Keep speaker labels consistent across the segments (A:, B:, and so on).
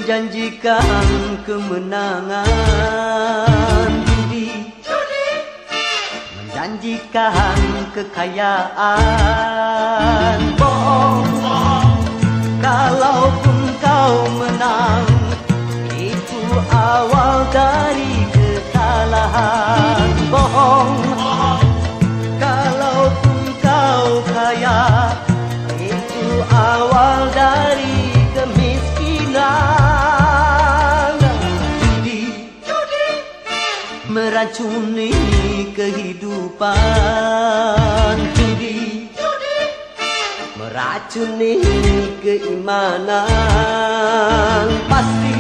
A: menjanjikan kemenangan judi, menjanjikan kekayaan. Bohong, kalaupun kau menang, itu awal dari kesalahan. Bohong, kalaupun kau kaya, itu awal dari kemiskinan. Judi meracuni kehidupan. Judi meracuni keimanan. Pasti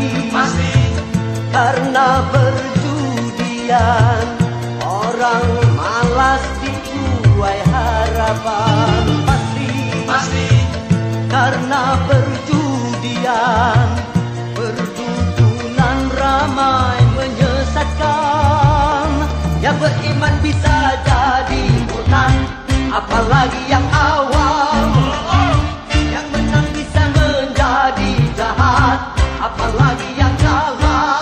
A: karena perjudian orang malas dibuai harapan. Pasti karena perjudian perdukunan ramai menyesatkan. Yang beriman bisa jadi murtad, apalagi yang awam. Yang menang bisa menjadi jahat, apalagi yang kalah.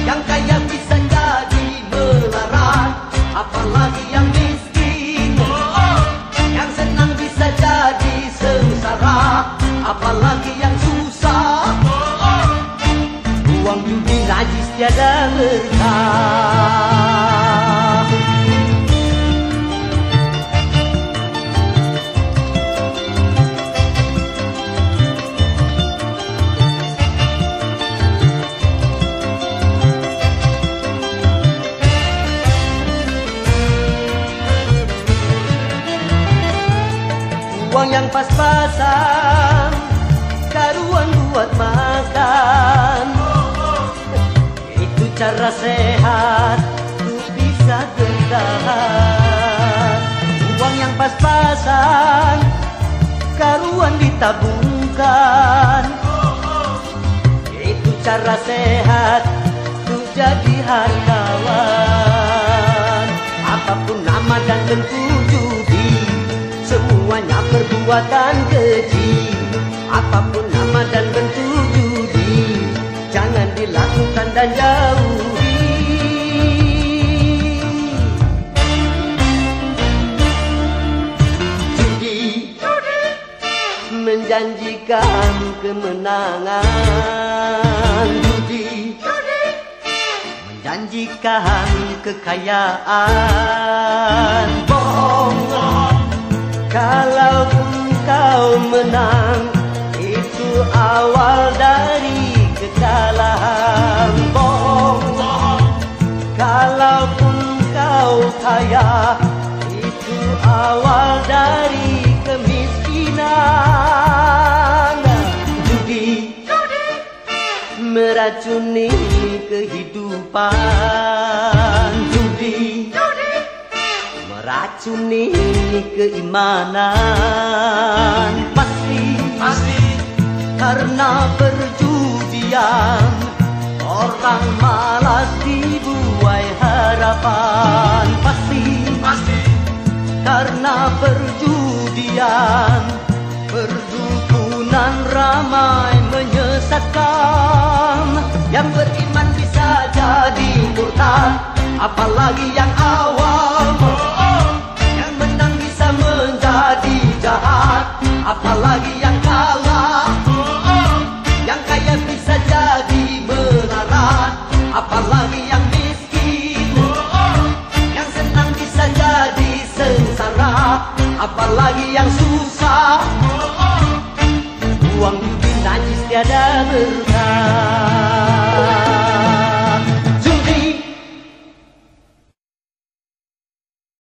A: Yang kaya bisa jadi melarat, apalagi yang miskin. Yang senang bisa jadi sengsara, apalagi yang susah. Uang judi najis tiada berkah. Uang yang pas-pasan, karuan buat makan. Itu cara sehat untuk bisa bertahan. Uang yang pas-pasan, karuan ditabungkan. Itu cara sehat untuk jadi hartawan. Apapun nama dan bentuk judi, semuanya perbuatan keji. Apapun nama dan bentuk judi, jangan dilakukan dan jauhi. Judi menjanjikan kemenangan. Judi menjanjikan kekayaan. Bohong, kalaupun kau menang, itu awal dari kekalahan. Bohong, kalaupun kau kaya, itu awal dari kemiskinan. Judi meracuni kehidupan. Judi meracuni keimanan. Pasti karena perjudian orang malas dibuai harapan. Pasti karena perjudian perdukunan ramai menyesatkan. Yang beriman bisa jadi murtad, apalagi yang awam. Yang menang bisa menjadi jahat, apalagi yang kalah. Yang kaya bisa jadi melarat, apalagi yang miskin. Yang senang bisa jadi sengsara, apalagi yang susah. Uang judi najis tiada berkah.